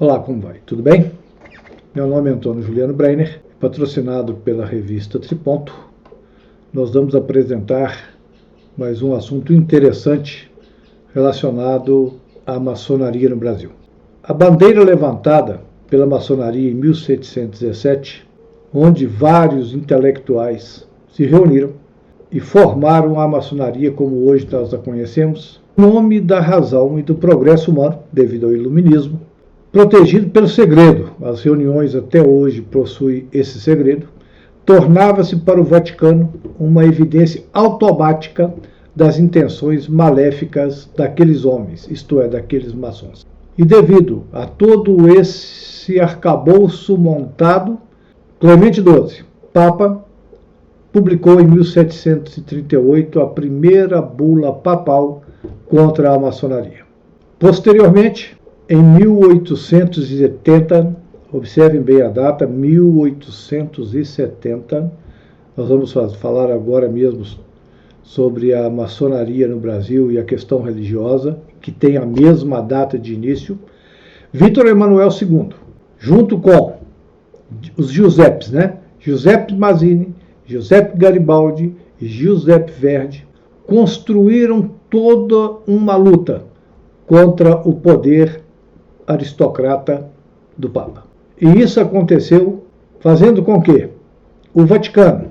Olá, como vai? Tudo bem? Meu nome é Antônio Juliano Breiner, patrocinado pela revista Triponto. Nós vamos apresentar mais um assunto interessante relacionado à maçonaria no Brasil. A bandeira levantada pela maçonaria em 1717, onde vários intelectuais se reuniram e formaram a maçonaria como hoje nós a conhecemos, em nome da razão e do progresso humano, devido ao iluminismo, protegido pelo segredo. As reuniões até hoje possuem esse segredo. Tornava-se para o Vaticano uma evidência automática das intenções maléficas daqueles homens, isto é, daqueles maçons. E devido a todo esse arcabouço montado, Clemente XII, Papa, publicou em 1738 a primeira bula papal contra a maçonaria. Posteriormente, em 1870, observem bem a data, 1870, nós vamos falar agora mesmo sobre a maçonaria no Brasil e a questão religiosa, que tem a mesma data de início. Vítor Emanuel II, junto com os Giuseppes, Giuseppe Mazzini, Giuseppe Garibaldi e Giuseppe Verdi, construíram toda uma luta contra o poder aristocrata do Papa. E isso aconteceu fazendo com que o Vaticano,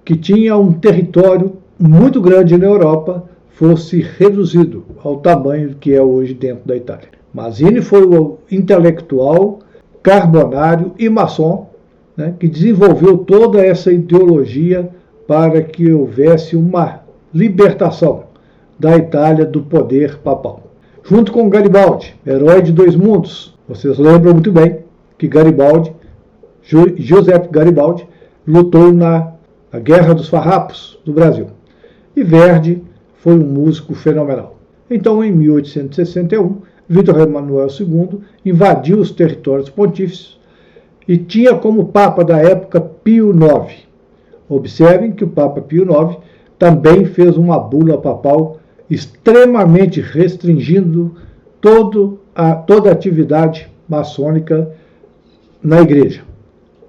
que tinha um território muito grande na Europa, fosse reduzido ao tamanho que é hoje dentro da Itália. Mazzini foi o intelectual, carbonário e maçom, que desenvolveu toda essa ideologia para que houvesse uma libertação da Itália do poder papal. Junto com Garibaldi, herói de dois mundos. Vocês lembram muito bem que Giuseppe Garibaldi, lutou na Guerra dos Farrapos do Brasil. E Verdi foi um músico fenomenal. Então, em 1861, Vítor Emanuel II invadiu os territórios pontífices e tinha como Papa da época Pio IX. Observem que o Papa Pio IX também fez uma bula papal extremamente restringindo toda a atividade maçônica na igreja,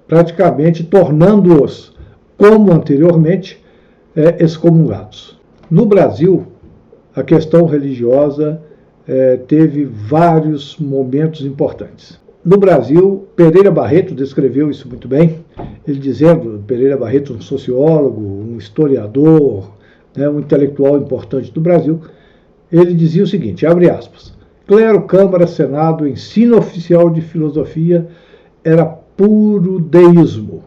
praticamente tornando-os, como anteriormente, excomungados. No Brasil, a questão religiosa teve vários momentos importantes. No Brasil, Pereira Barreto descreveu isso muito bem, ele dizendo, Pereira Barreto, um sociólogo, um historiador, um intelectual importante do Brasil, ele dizia o seguinte, abre aspas, clero, câmara, senado, ensino oficial de filosofia era puro deísmo.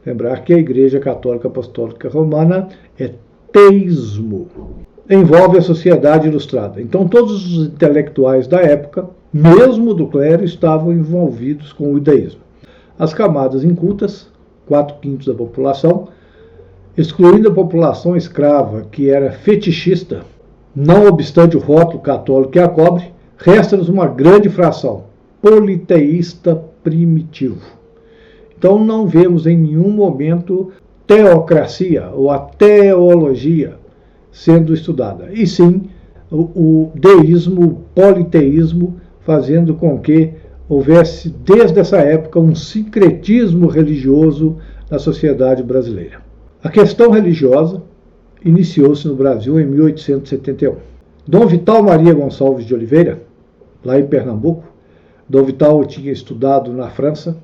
Lembrar que a Igreja Católica Apostólica Romana é teísmo. Envolve a sociedade ilustrada. Então todos os intelectuais da época, mesmo do clero, estavam envolvidos com o deísmo. As camadas incultas, 4/5 da população, excluindo a população escrava, que era fetichista, não obstante o rótulo católico que a cobre, resta-nos uma grande fração, politeísta primitivo. Então não vemos em nenhum momento teocracia ou a teologia sendo estudada, e sim o deísmo, o politeísmo, fazendo com que houvesse, desde essa época, um sincretismo religioso na sociedade brasileira. A questão religiosa iniciou-se no Brasil em 1871. Dom Vital Maria Gonçalves de Oliveira, lá em Pernambuco, Dom Vital tinha estudado na França,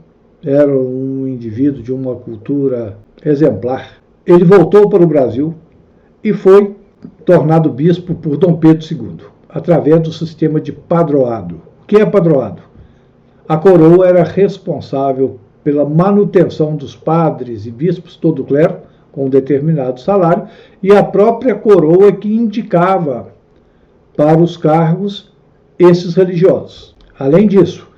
era um indivíduo de uma cultura exemplar. Ele voltou para o Brasil e foi tornado bispo por Dom Pedro II, através do sistema de padroado. O que é padroado? A coroa era responsável pela manutenção dos padres e bispos, todo o clero, com um determinado salário, e a própria coroa que indicava para os cargos esses religiosos. Além disso,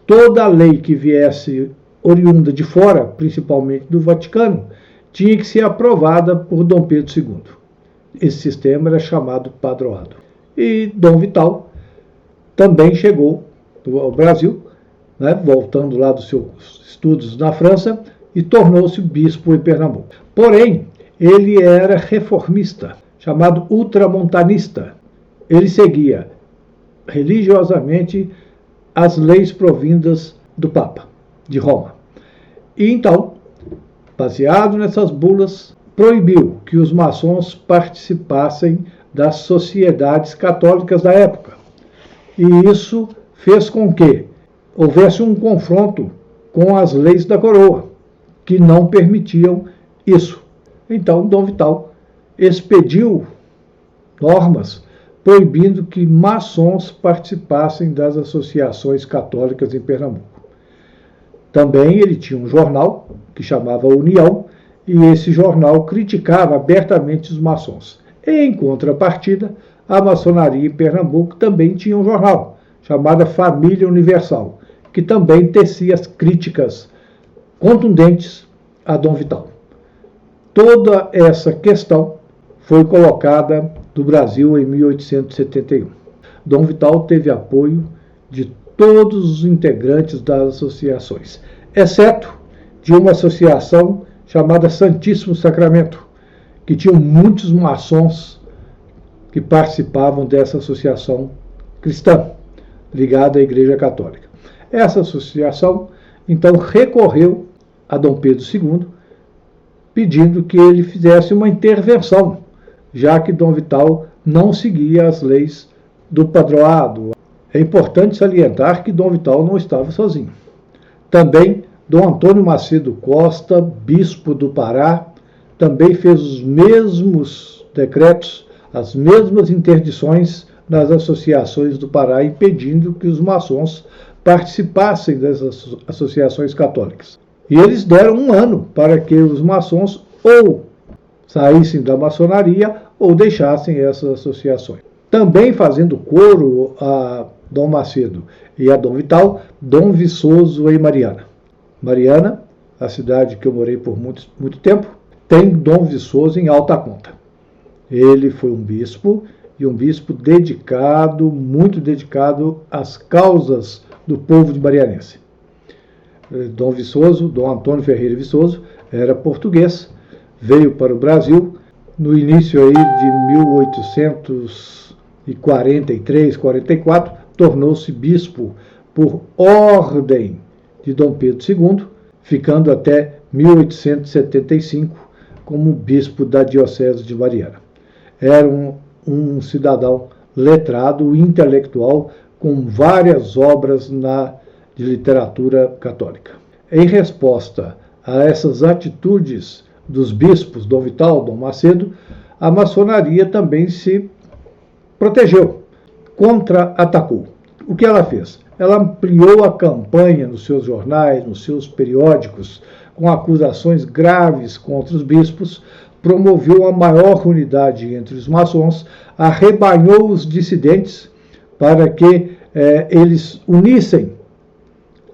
toda a lei que viesse oriunda de fora, principalmente do Vaticano, tinha que ser aprovada por Dom Pedro II. Esse sistema era chamado padroado. E Dom Vital também chegou ao Brasil, voltando lá dos seus estudos na França, e tornou-se bispo em Pernambuco. Porém, ele era reformista, chamado ultramontanista. Ele seguia religiosamente as leis provindas do Papa de Roma. E então, baseado nessas bulas, proibiu que os maçons participassem das sociedades católicas da época. E isso fez com que houvesse um confronto com as leis da coroa, que não permitiam isso. Então, Dom Vital expediu normas proibindo que maçons participassem das associações católicas em Pernambuco. Também ele tinha um jornal que chamava União, e esse jornal criticava abertamente os maçons. Em contrapartida, a maçonaria em Pernambuco também tinha um jornal, chamado Família Universal, que também tecia críticas contundentes a Dom Vital. Toda essa questão foi colocada no Brasil em 1871. Dom Vital teve apoio de todos os integrantes das associações, exceto de uma associação chamada Santíssimo Sacramento, que tinha muitos maçons que participavam dessa associação cristã, ligada à Igreja Católica. Essa associação, então, recorreu a Dom Pedro II, pedindo que ele fizesse uma intervenção, já que Dom Vital não seguia as leis do padroado. É importante salientar que Dom Vital não estava sozinho. Também Dom Antônio Macedo Costa, bispo do Pará, também fez os mesmos decretos, as mesmas interdições nas associações do Pará, impedindo que os maçons participassem dessas associações católicas. E eles deram 1 ano para que os maçons ou saíssem da maçonaria ou deixassem essas associações. Também fazendo coro a Dom Macedo e a Dom Vital, Dom Viçoso e Mariana. Mariana, a cidade que eu morei por muito tempo, tem Dom Viçoso em alta conta. Ele foi um bispo, e um bispo dedicado, muito dedicado às causas do povo de Marianense. Dom Viçoso, Dom Antônio Ferreira Viçoso, era português, veio para o Brasil no início aí de 1843, 44, tornou-se bispo por ordem de Dom Pedro II, ficando até 1875 como bispo da Diocese de Mariana. Era um cidadão letrado, intelectual, com várias obras de literatura católica. Em resposta a essas atitudes dos bispos, Dom Vital, Dom Macedo, a maçonaria também se protegeu, contra-atacou. O que ela fez? Ela ampliou a campanha nos seus jornais, nos seus periódicos, com acusações graves contra os bispos, promoveu uma maior unidade entre os maçons, arrebanhou os dissidentes para que eles unissem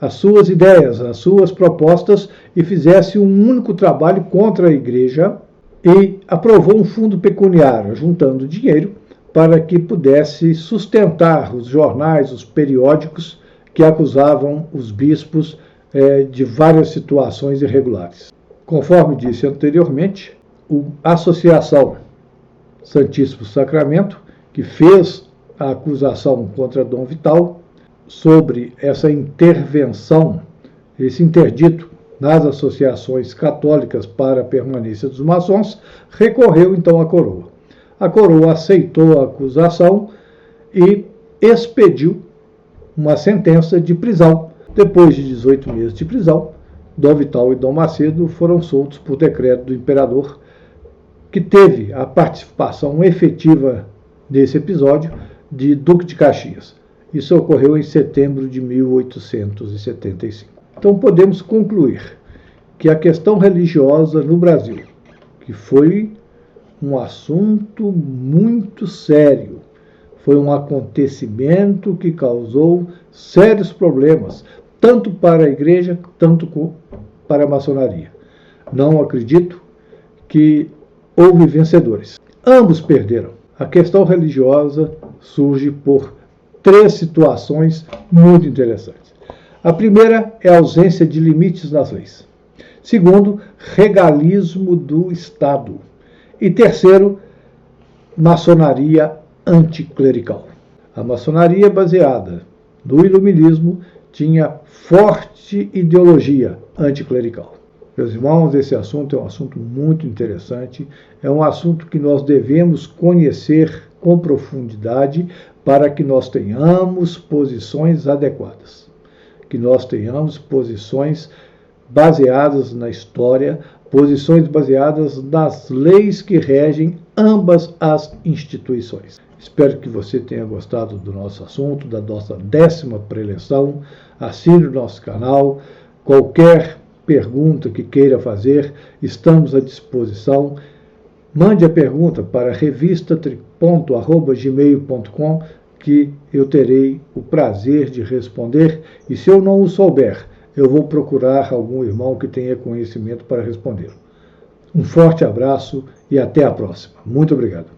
as suas ideias, as suas propostas e fizessem um único trabalho contra a Igreja, e aprovou um fundo pecuniário, juntando dinheiro para que pudesse sustentar os jornais, os periódicos que acusavam os bispos de várias situações irregulares. Conforme disse anteriormente, a Associação Santíssimo Sacramento, que fez a acusação contra Dom Vital sobre essa intervenção, esse interdito nas associações católicas para a permanência dos maçons, recorreu então à coroa. A coroa aceitou a acusação e expediu uma sentença de prisão. Depois de 18 meses de prisão, Dom Vital e Dom Macedo foram soltos por decreto do imperador, que teve a participação efetiva nesse episódio de Duque de Caxias. Isso ocorreu em setembro de 1875. Então podemos concluir que a questão religiosa no Brasil, que foi um assunto muito sério, foi um acontecimento que causou sérios problemas, tanto para a Igreja, tanto para a maçonaria. Não acredito que houve vencedores. Ambos perderam. A questão religiosa surge por 3 situações muito interessantes. A primeira é a ausência de limites nas leis. Segundo, regalismo do Estado. E terceiro, maçonaria anticlerical. A maçonaria é baseada do iluminismo tinha forte ideologia anticlerical. Meus irmãos, esse assunto é um assunto muito interessante, é um assunto que nós devemos conhecer com profundidade para que nós tenhamos posições adequadas, que nós tenhamos posições baseadas na história, posições baseadas nas leis que regem ambas as instituições. Espero que você tenha gostado do nosso assunto, da nossa 10ª preleção. Assine o nosso canal. Qualquer pergunta que queira fazer, estamos à disposição. Mande a pergunta para revistatriponto@gmail.com que eu terei o prazer de responder. E se eu não o souber, eu vou procurar algum irmão que tenha conhecimento para responder. Um forte abraço e até a próxima. Muito obrigado.